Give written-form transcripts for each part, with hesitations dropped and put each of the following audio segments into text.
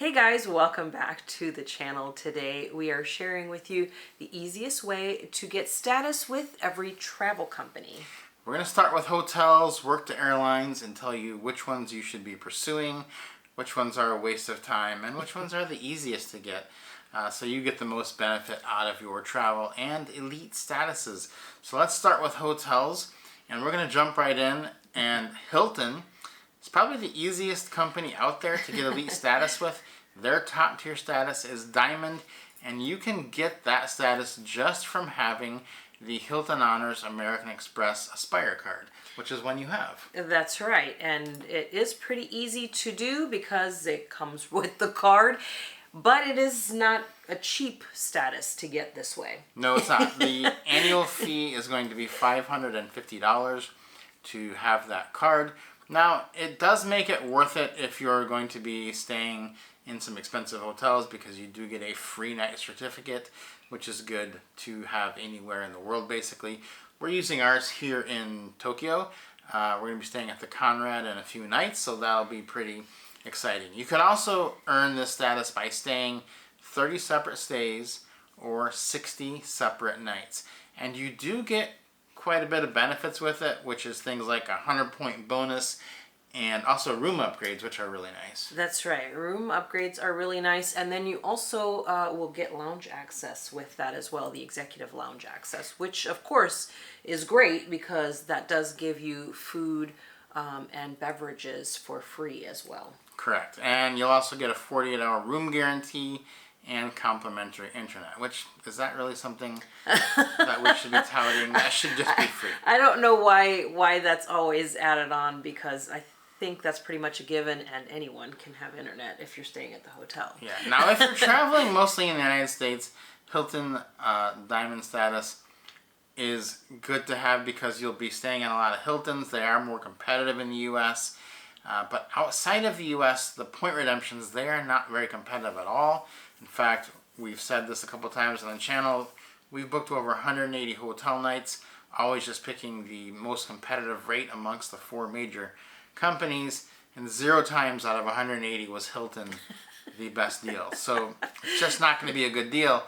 Hey guys, welcome back to the channel. Today we are sharing with you the easiest way to get status with every travel company. We're going to start with hotels, work to airlines, and tell you which ones you should be pursuing, which ones are a waste of time, and which ones are the easiest to get. So you get the most benefit out of your travel and elite statuses. So let's start with hotels, and we're going to jump right in. And Hilton is probably the easiest company out there to get elite status with. Their top tier status is Diamond, and you can get that status just from having the Hilton Honors American Express Aspire card, which is one you have. That's right, and it is pretty easy to do because it comes with the card, but it is not a cheap status to get this way. No, it's not. The annual fee is going to be $550 to have that card. Now, it does make it worth it if you're going to be staying in some expensive hotels because you do get a free night certificate, which is good to have anywhere in the world, basically. We're using ours here in Tokyo. We're going to be staying at the Conrad in a few nights, so that'll be pretty exciting. You could also earn this status by staying 30 separate stays or 60 separate nights. And you do get quite a bit of benefits with it, which is things like a 100-point bonus and also room upgrades, which are really nice. That's right. Room upgrades are really nice. And then you also will get lounge access with that as well, the executive lounge access, which of course is great because that does give you food and beverages for free as well. Correct. And you'll also get a 48-hour room guarantee and complimentary internet, which, is that really something that we should be touting? That should just be free. I don't know why that's always added on, because I think that's pretty much a given, and anyone can have internet if you're staying at the hotel. Yeah. Now, if you're traveling mostly in the United States, Hilton Diamond status is good to have because you'll be staying in a lot of Hiltons. They are more competitive in the U.S., but outside of the U.S., the point redemptions, they are not very competitive at all. In fact, we've said this a couple times on the channel, we've booked over 180 hotel nights, always just picking the most competitive rate amongst the four major companies, and 0 times out of 180 was Hilton the best deal. So it's just not going to be a good deal.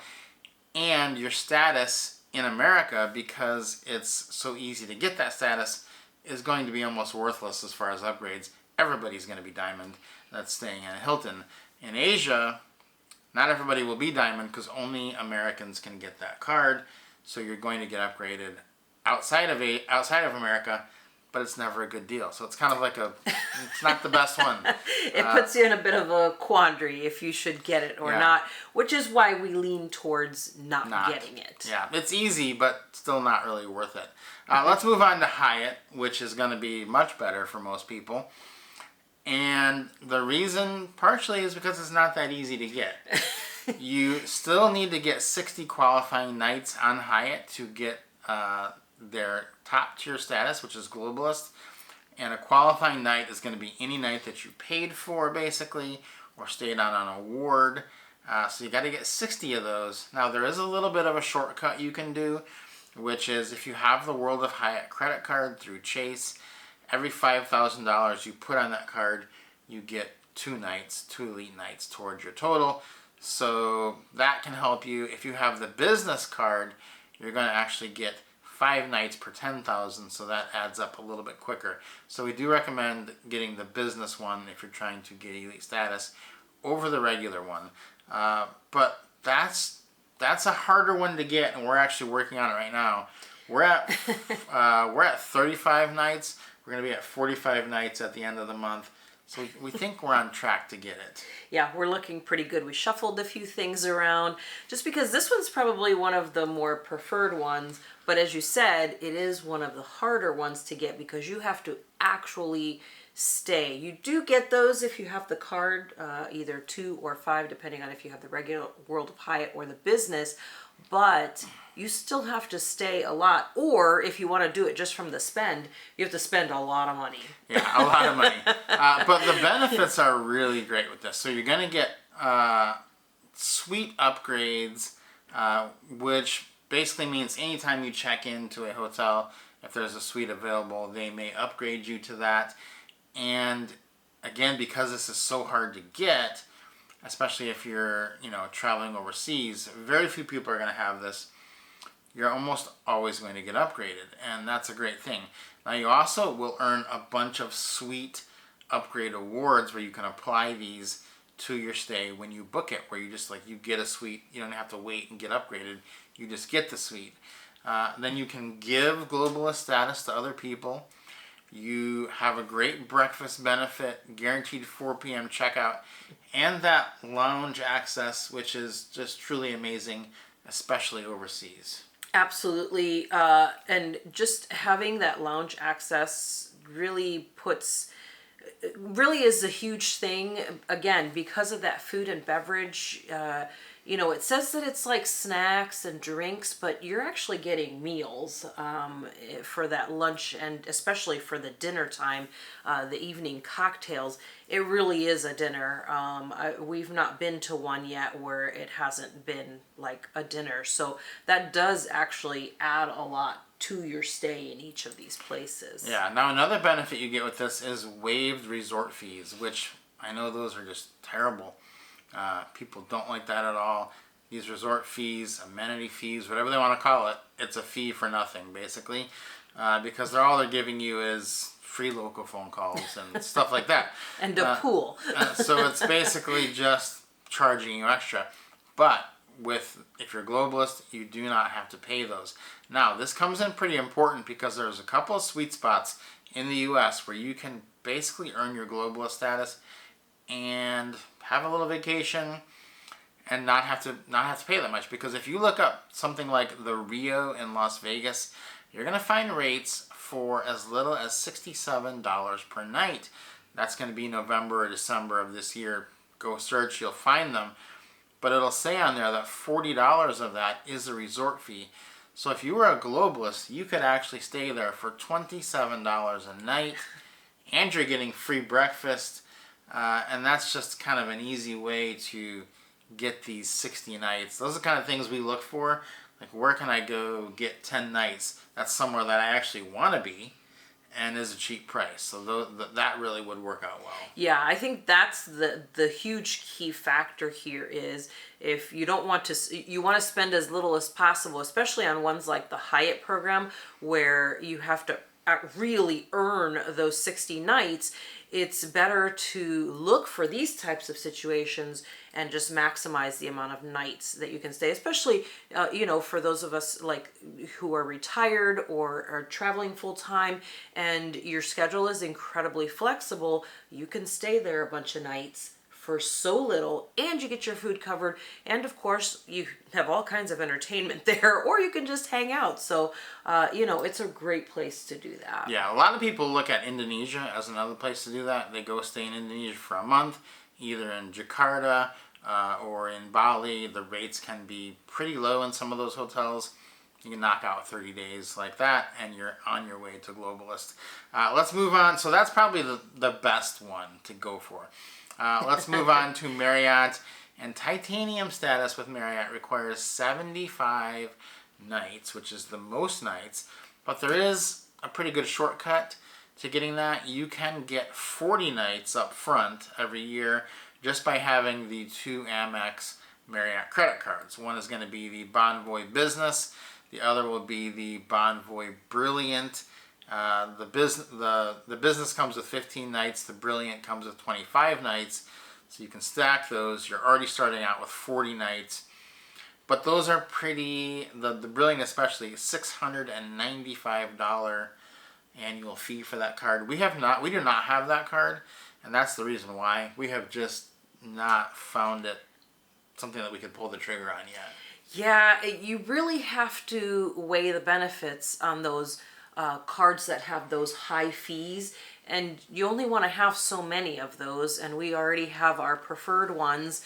And your status in America, because it's so easy to get that status, is going to be almost worthless as far as upgrades. Everybody's going to be Diamond that's staying in a Hilton. In Asia, not everybody will be Diamond because only Americans can get that card. So you're going to get upgraded outside of America, but it's never a good deal. So it's kind of like it's not the best one. It puts you in a bit of a quandary if you should get it or not, which is why we lean towards not getting it. Yeah, it's easy, but still not really worth it. Let's move on to Hyatt, which is going to be much better for most people. And the reason partially is because it's not that easy to get. You still need to get 60 qualifying nights on Hyatt to get their top tier status, which is globalist. And a qualifying night is going to be any night that you paid for, basically, or stayed on an award. So you got to get 60 of those. Now, there is a little bit of a shortcut you can do, which is if you have the World of Hyatt credit card through Chase, every $5,000 you put on that card, you get 2 elite nights towards your total. So that can help you. If you have the business card, you're going to actually get 5 nights per 10,000, so that adds up a little bit quicker. So we do recommend getting the business one if you're trying to get elite status over the regular one. But that's a harder one to get, and we're actually working on it right now. We're at 35 nights. We're going to be at 45 nights at the end of the month. So we think we're on track to get it. Yeah, we're looking pretty good. We shuffled a few things around just because this one's probably one of the more preferred ones. But as you said, it is one of the harder ones to get because you have to actually stay. You do get those if you have the card, either 2 or 5, depending on if you have the regular World of Hyatt or the business. But you still have to stay a lot, or if you want to do it just from the spend, you have to spend a lot of money. Yeah, a lot of money. But the benefits are really great with this. So you're going to get suite upgrades, which basically means anytime you check into a hotel, if there's a suite available, they may upgrade you to that. And again, because this is so hard to get, especially if you're, traveling overseas. Very few people are going to have this. You're almost always going to get upgraded, and that's a great thing. Now, you also will earn a bunch of sweet upgrade awards where you can apply these to your stay when you book it, where you just you get a suite. You don't have to wait and get upgraded. You just get the suite. Then you can give globalist status to other people. You have a great breakfast benefit, guaranteed 4 p.m. checkout, and that lounge access, which is just truly amazing, especially overseas. Absolutely. And just having that lounge access really is a huge thing. Again, because of that food and beverage, it says that it's like snacks and drinks, but you're actually getting meals for that lunch, and especially for the dinner time, the evening cocktails. It really is a dinner. We've not been to one yet where it hasn't been like a dinner. So that does actually add a lot to your stay in each of these places. Yeah. Now, another benefit you get with this is waived resort fees, which I know those are just terrible. People don't like that at all. These resort fees, amenity fees, whatever they want to call it, it's a fee for nothing, basically, because all they're giving you is free local phone calls and stuff like that. And a pool. So it's basically just charging you extra. But if you're a globalist, you do not have to pay those. Now, this comes in pretty important because there's a couple of sweet spots in the U.S. where you can basically earn your globalist status and have a little vacation and not have to pay that much. Because if you look up something like the Rio in Las Vegas, you're going to find rates for as little as $67 per night. That's going to be November or December of this year. Go search, you'll find them. But it'll say on there that $40 of that is a resort fee. So if you were a globalist, you could actually stay there for $27 a night, and you're getting free breakfast. And that's just kind of an easy way to get these 60 nights. Those are the kind of things we look for. Like, where can I go get 10 nights? That's somewhere that I actually want to be and is a cheap price. So that really would work out well. Yeah, I think that's the huge key factor here is if you don't want to, you want to spend as little as possible, especially on ones like the Hyatt program where you have to really earn those 60 nights. It's better to look for these types of situations and just maximize the amount of nights that you can stay, especially, for those of us who are retired or are traveling full time and your schedule is incredibly flexible. You can stay there a bunch of nights for so little, and you get your food covered, and of course you have all kinds of entertainment there, or you can just hang out. So it's a great place to do that. Yeah, a lot of people look at Indonesia as another place to do that. They go stay in Indonesia for a month, either in Jakarta or in Bali. The rates can be pretty low in some of those hotels. You can knock out 30 days like that, and you're on your way to globalist. Let's move on. So that's probably the best one to go for. Let's move on to Marriott. And titanium status with Marriott requires 75 nights, which is the most nights. But there is a pretty good shortcut to getting that. You can get 40 nights up front every year just by having the 2 Amex Marriott credit cards. One is going to be the Bonvoy Business. The other will be the Bonvoy Brilliant. The business comes with 15 nights. The Brilliant comes with 25 nights. So you can stack those. You're already starting out with 40 nights. But those are pretty, the Brilliant especially, $695 annual fee for that card. We do not have that card, and that's the reason why. We have just not found it something that we could pull the trigger on yet. Yeah, you really have to weigh the benefits on those cards that have those high fees, and you only want to have so many of those, and we already have our preferred ones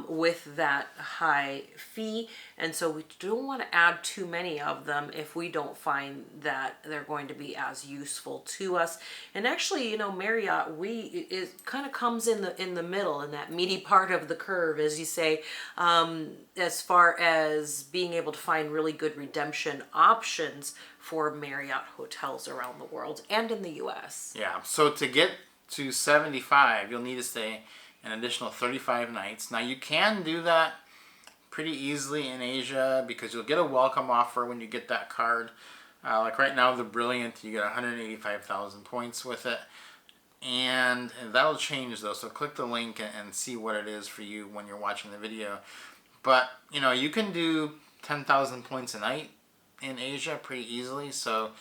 with that high fee, and so we don't want to add too many of them if we don't find that they're going to be as useful to us. And actually, Marriott, it kind of comes in the middle, in that meaty part of the curve, as you say, as far as being able to find really good redemption options for Marriott hotels around the world and in the U.S. Yeah, so to get to 75, you'll need to stay an additional 35 nights. Now you can do that pretty easily in Asia because you'll get a welcome offer when you get that card. Like right now, the Brilliant, you get 185,000 points with it. And that'll change though, so click the link and see what it is for you when you're watching the video. But, you know, you can do 10,000 points a night in Asia pretty easily, so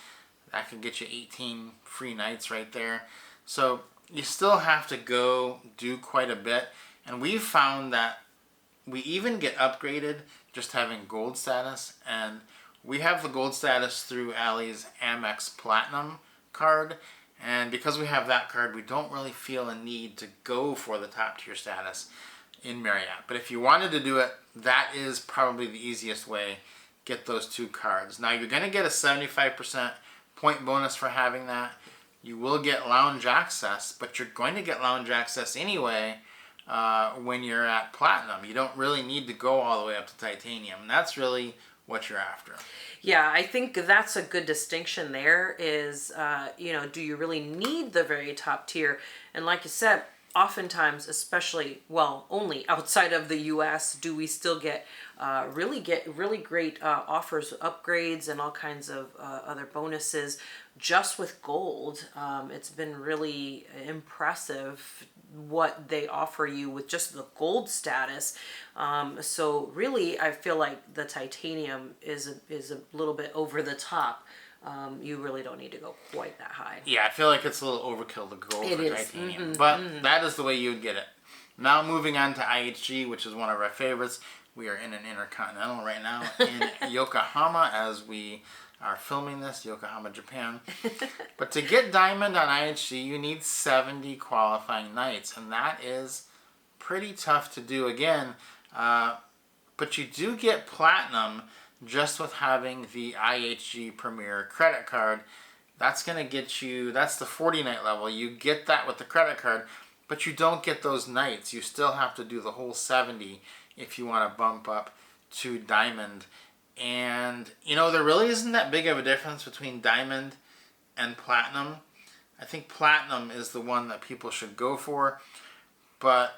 that could get you 18 free nights right there. So you still have to go do quite a bit, and we've found that we even get upgraded just having gold status, and we have the gold status through Allie's Amex Platinum card, and because we have that card, we don't really feel a need to go for the top tier status in Marriott. But if you wanted to do it, that is probably the easiest way. Get those two cards. Now you're going to get a 75% point bonus for having that. You will get lounge access, but you're going to get lounge access anyway when you're at Platinum. You don't really need to go all the way up to Titanium. And that's really what you're after. Yeah, I think that's a good distinction there is, you know, do you really need the very top tier? And like you said, oftentimes, especially, well, only outside of the U.S., do we still get really great offers, upgrades, and all kinds of other bonuses just with gold. It's been really impressive what they offer you with just the gold status. So really, I feel like the titanium is a little bit over the top. You really don't need to go quite that high. Yeah, I feel like it's a little overkill to go It for is. titanium. But that is the way you would get it. Now moving on to IHG, which is one of our favorites. We are in an intercontinental right now in Yokohama as we are filming this, Yokohama, Japan. But to get Diamond on IHG, you need 70 qualifying nights, and that is pretty tough to do again. But you do get Platinum just with having the IHG Premier credit card. That's going to get you, that's the 40-night level. You get that with the credit card, but you don't get those nights. You still have to do the whole 70 if you want to bump up to Diamond. And, you know, there really isn't that big of a difference between Diamond and Platinum. I think Platinum is the one that people should go for. But,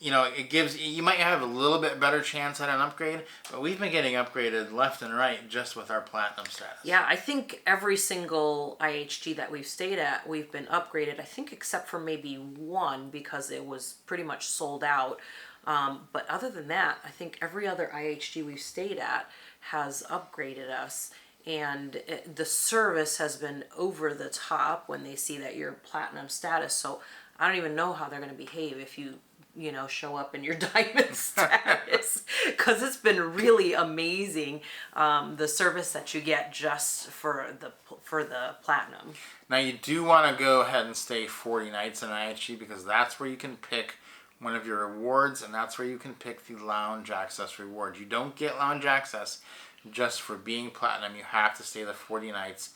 you know, it gives, you might have a little bit better chance at an upgrade, but we've been getting upgraded left and right just with our Platinum status. Yeah, I think every single IHG that we've stayed at, we've been upgraded, I think except for maybe one because it was pretty much sold out. But other than that, I think every other IHG we've stayed at has upgraded us, and the service has been over the top when they see that you're Platinum status. So I don't even know how they're going to behave if you know, show up in your Diamond status, because it's been really amazing, the service that you get just for the Platinum. Now you do want to go ahead and stay 40 nights in IHG because that's where you can pick one of your rewards, and that's where you can pick the lounge access reward. You don't get lounge access just for being Platinum. You have to stay the 40 nights.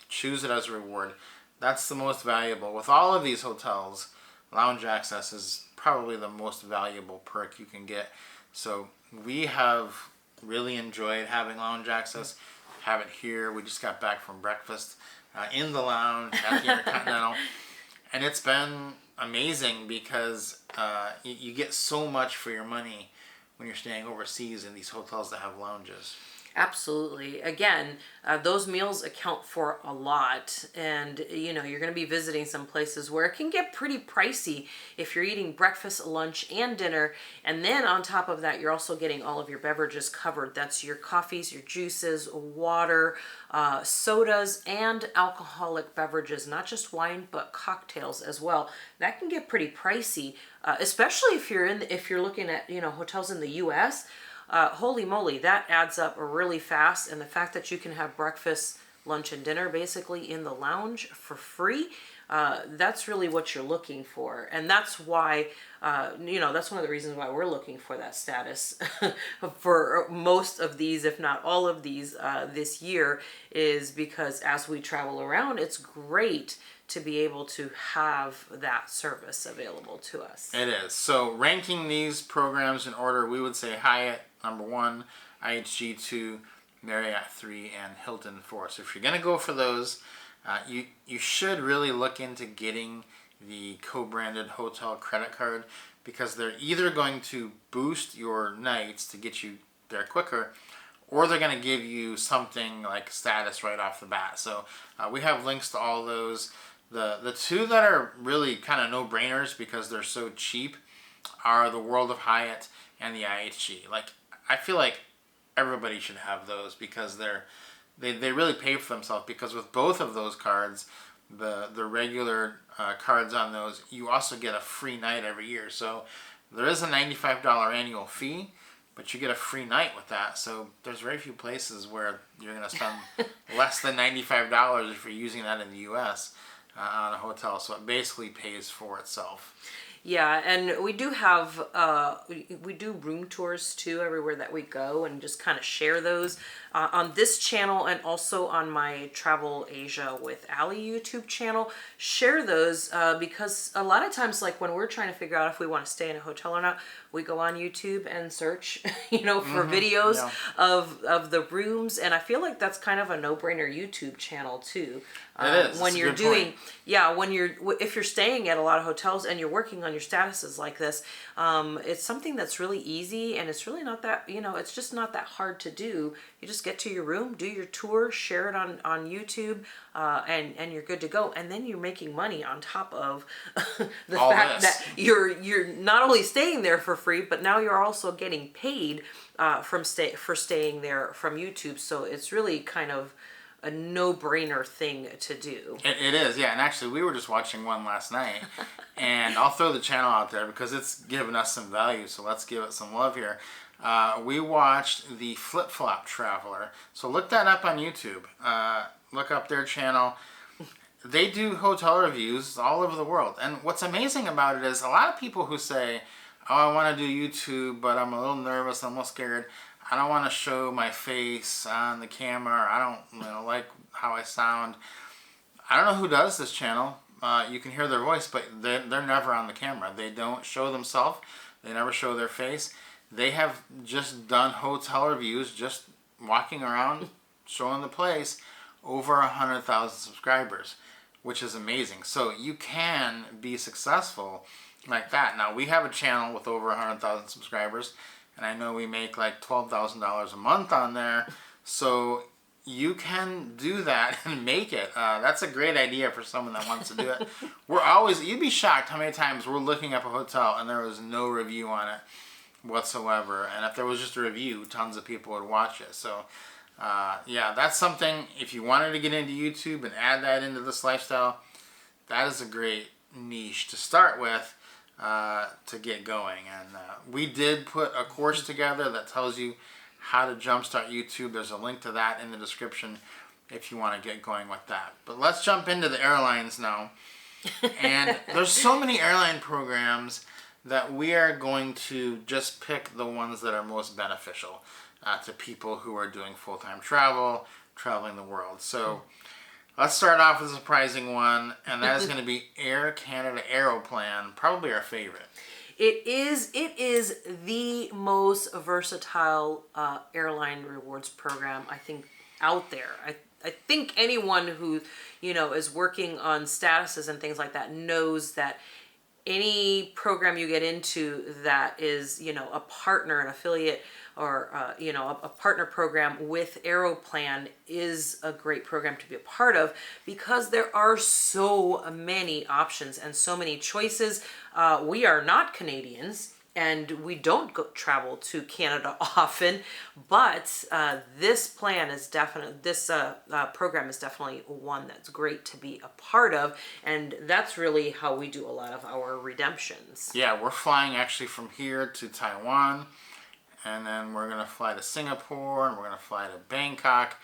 Choose it as a reward. That's the most valuable. With all of these hotels, lounge access is probably the most valuable perk you can get. So we have really enjoyed having lounge access. Have it here. We just got back from breakfast in the lounge at the Intercontinental. And it's been amazing because you get so much for your money when you're staying overseas in these hotels that have lounges. Absolutely. Again, those meals account for a lot, and you know, you're going to be visiting some places where it can get pretty pricey if you're eating breakfast, lunch, and dinner, and then on top of that, you're also getting all of your beverages covered. That's your coffees, your juices, water, sodas, and alcoholic beverages, not just wine, but cocktails as well. That can get pretty pricey, especially if you're looking at, you know, hotels in the U.S. Holy moly, that adds up really fast. And the fact that you can have breakfast, lunch, and dinner basically in the lounge for free, that's really what you're looking for. And that's why, you know, that's one of the reasons why we're looking for that status for most of these, if not all of these, this year, is because as we travel around, it's great to be able to have that service available to us. It is. So ranking these programs in order, we would say Hyatt, number 1, IHG 2, Marriott 3, and Hilton 4. So if you're going to go for those, you should really look into getting the co-branded hotel credit card because they're either going to boost your nights to get you there quicker, or they're going to give you something like status right off the bat. So we have links to all those. The two that are really kind of no-brainers because they're so cheap are the World of Hyatt and the IHG. Like, I feel like everybody should have those because they really pay for themselves, because with both of those cards, the regular cards on those, you also get a free night every year. So there is a $95 annual fee, but you get a free night with that. So there's very few places where you're going to spend less than $95 if you're using that in the U.S. On a hotel. So it basically pays for itself. Yeah, and we do have, we do room tours too everywhere that we go, and just kind of share those on this channel and also on my Travel Asia with Ali YouTube channel. Share those because a lot of times, like when we're trying to figure out if we want to stay in a hotel or not, we go on YouTube and search, for videos of the rooms, and I feel like that's kind of a no-brainer YouTube channel too. It is. When That's you're a good doing, point. if you're staying at a lot of hotels and you're working on your statuses like this, it's something that's really easy, and it's really not that, it's just not that hard to do. You just get to your room, do your tour, share it on YouTube, and you're good to go. And then you're making money on top of the All fact this. that you're not only staying there for free, but now you're also getting paid for staying there from YouTube. So it's really kind of a no-brainer thing to do. It is, yeah. And actually, we were just watching one last night, and I'll throw the channel out there because it's given us some value, so let's give it some love here. We watched the Flip Flop Traveler, so look that up on YouTube. Look up their channel. They do hotel reviews all over the world, and what's amazing about it is a lot of people who say, "Oh, I want to do YouTube, but I'm a little nervous, I'm a little scared. I don't want to show my face on the camera. I don't like how I sound." I don't know who does this channel. You can hear their voice, but they're never on the camera. They don't show themselves. They never show their face. They have just done hotel reviews, just walking around, showing the place, over 100,000 subscribers, which is amazing. So you can be successful like that. Now, we have a channel with over 100,000 subscribers, and I know we make like $12,000 a month on there. So you can do that and make it. That's a great idea for someone that wants to do it. You'd be shocked how many times we're looking up a hotel and there was no review on it whatsoever. And if there was just a review, tons of people would watch it. So yeah, that's something, if you wanted to get into YouTube and add that into this lifestyle, that is a great niche to start with. To get going. And we did put a course together that tells you how to jumpstart YouTube. There's a link to that in the description if you want to get going with that. But let's jump into the airlines now. And there's so many airline programs that we are going to just pick the ones that are most beneficial to people who are doing full-time travel, traveling the world. So let's start off with a surprising one, and that is going to be Air Canada Aeroplan, probably our favorite. It is the most versatile airline rewards program, I think, out there. I think anyone who, is working on statuses and things like that knows that any program you get into that is, a partner, an affiliate, or a partner program with Aeroplan is a great program to be a part of, because there are so many options and so many choices. We are not Canadians, and we don't travel to Canada often, but this program is definitely one that's great to be a part of, and that's really how we do a lot of our redemptions. Yeah, we're flying actually from here to Taiwan, and then we're going to fly to Singapore, and we're going to fly to Bangkok,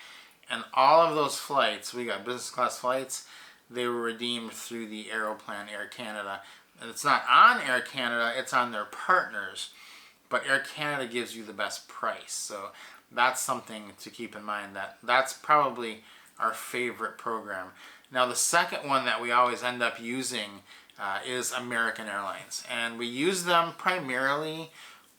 and all of those flights, we got business class flights, they were redeemed through the Aeroplan Air Canada. And it's not on Air Canada, it's on their partners, but Air Canada gives you the best price. So that's something to keep in mind. That's probably our favorite program. Now, the second one that we always end up using is American Airlines, and we use them primarily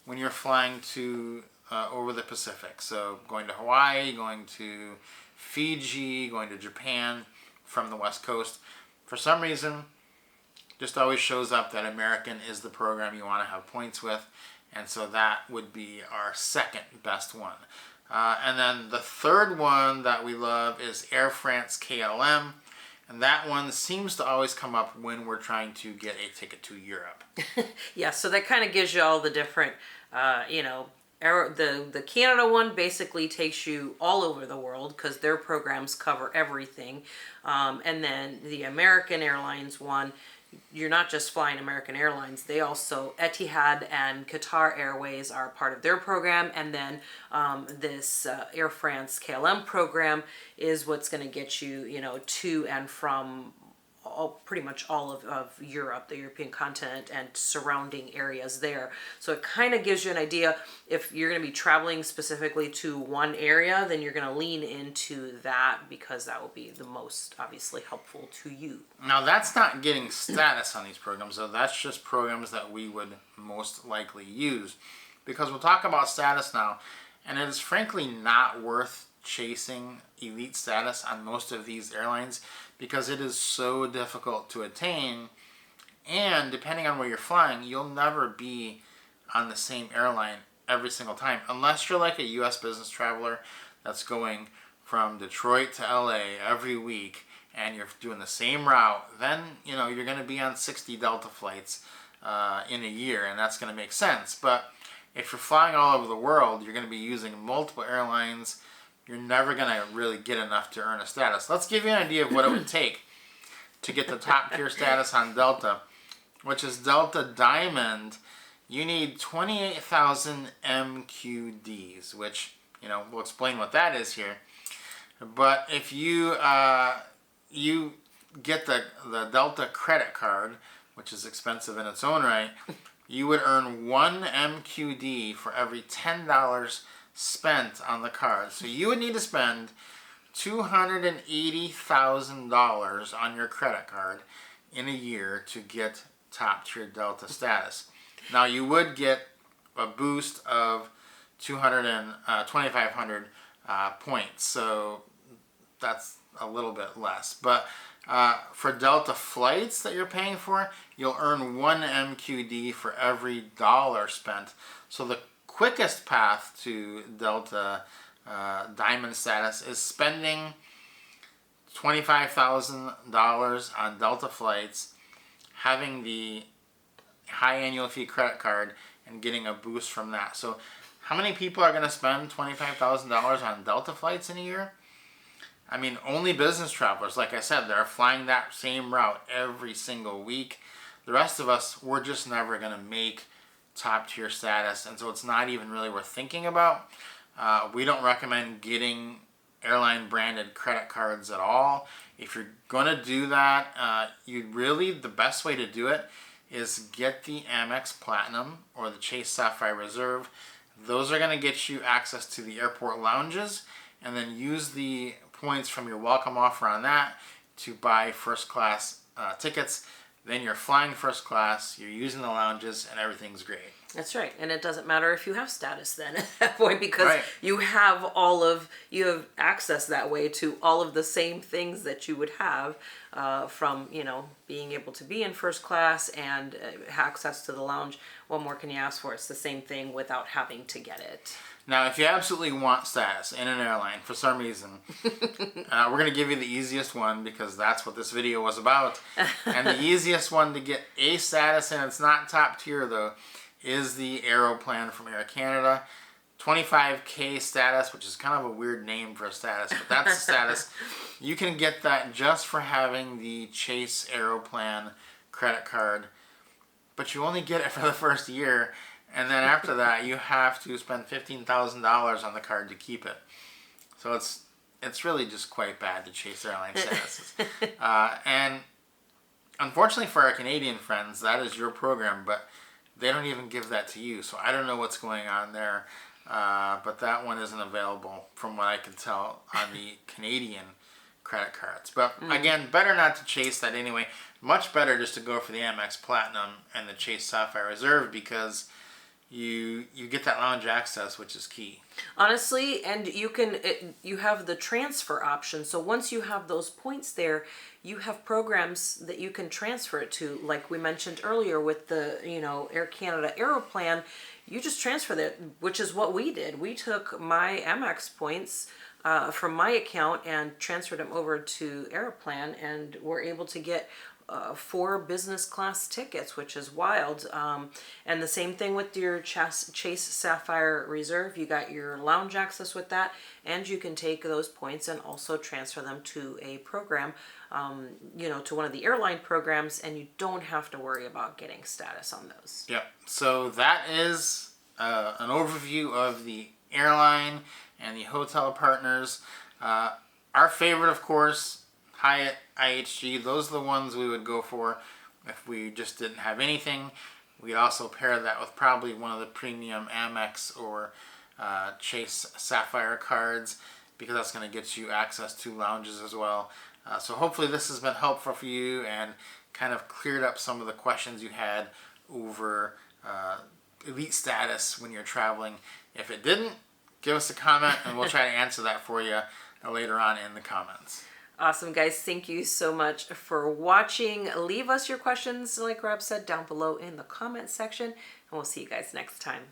when you're flying to over the Pacific. So going to Hawaii, going to Fiji, going to Japan from the West Coast. For some reason, just always shows up that American is the program you want to have points with, and so that would be our second best one. And then the third one that we love is Air France KLM, and that one seems to always come up when we're trying to get a ticket to Europe. Yeah, so that kind of gives you all the different, the Canada one basically takes you all over the world because their programs cover everything. And then the American Airlines one, you're not just flying American Airlines. They also, Etihad and Qatar Airways are part of their program. And then this Air France KLM program is what's going to get you, to and from pretty much all of Europe, the European continent, and surrounding areas there. So it kind of gives you an idea. If you're going to be traveling specifically to one area, then you're going to lean into that because that will be the most obviously helpful to you. Now that's not getting status on these programs, though. That's just programs that we would most likely use, because we'll talk about status now, and it is frankly not worth chasing elite status on most of these airlines because it is so difficult to attain, and depending on where you're flying, you'll never be on the same airline every single time unless you're like a US business traveler that's going from Detroit to LA every week and you're doing the same route. Then you're going to be on 60 Delta flights in a year, and that's going to make sense. But if you're flying all over the world, you're going to be using multiple airlines. You're never going to really get enough to earn a status. Let's give you an idea of what it would take to get the top tier status on Delta, which is Delta Diamond. You need 28,000 MQDs, which, we'll explain what that is here. But if you get the Delta credit card, which is expensive in its own right, you would earn 1 MQD for every $10 spent on the card. So you would need to spend $280,000 on your credit card in a year to get top tier Delta status. Now you would get a boost of 2,500 points, so that's a little bit less. But for Delta flights that you're paying for, you'll earn 1 MQD for every dollar spent. So the quickest path to Delta Diamond status is spending $25,000 on Delta flights, having the high annual fee credit card, and getting a boost from that. So how many people are going to spend $25,000 on Delta flights in a year? I mean, only business travelers, like I said, that are flying that same route every single week. The rest of us, we're just never going to make top tier status, and so it's not even really worth thinking about. We don't recommend getting airline branded credit cards at all. If you're gonna do that, the best way to do it is get the Amex Platinum or the Chase Sapphire Reserve. Those are gonna get you access to the airport lounges, and then use the points from your welcome offer on that to buy first class tickets. Then you're flying first class, you're using the lounges, and everything's great. That's right, and it doesn't matter if you have status then at that point, because right. you have access that way to all of the same things that you would have from being able to be in first class and access to the lounge. What more can you ask for? It's the same thing without having to get it. Now, if you absolutely want status in an airline for some reason, we're going to give you the easiest one because that's what this video was about. And the easiest one to get a status, and it's not top tier though, is the Aeroplan from Air Canada. 25K status, which is kind of a weird name for a status, but that's the status. You can get that just for having the Chase Aeroplan credit card, but you only get it for the first year. And then after that, you have to spend $15,000 on the card to keep it. So it's really just quite bad to chase airline statuses. And unfortunately for our Canadian friends, that is your program, but they don't even give that to you. So I don't know what's going on there, but that one isn't available from what I can tell on the Canadian credit cards. But again, better not to chase that anyway. Much better just to go for the Amex Platinum and the Chase Sapphire Reserve, because you get that lounge access, which is key. Honestly, and you have the transfer option. So once you have those points there, you have programs that you can transfer it to. Like we mentioned earlier with the, Air Canada Aeroplan, you just transfer that, which is what we did. We took my Amex points from my account and transferred them over to Aeroplan, and were able to get 4 business class tickets, which is wild. And the same thing with your Chase Sapphire Reserve. You got your lounge access with that, and you can take those points and also transfer them to a program, to one of the airline programs, and you don't have to worry about getting status on those. Yep. So that is an overview of the airline and the hotel partners. Our favorite, of course, Hyatt, IHG, those are the ones we would go for if we just didn't have anything. We'd also pair that with probably one of the premium Amex or Chase Sapphire cards, because that's going to get you access to lounges as well. So hopefully this has been helpful for you and kind of cleared up some of the questions you had over elite status when you're traveling. If it didn't, give us a comment and we'll try to answer that for you later on in the comments. Awesome, guys. Thank you so much for watching. Leave us your questions, like Rob said, down below in the comment section, and we'll see you guys next time.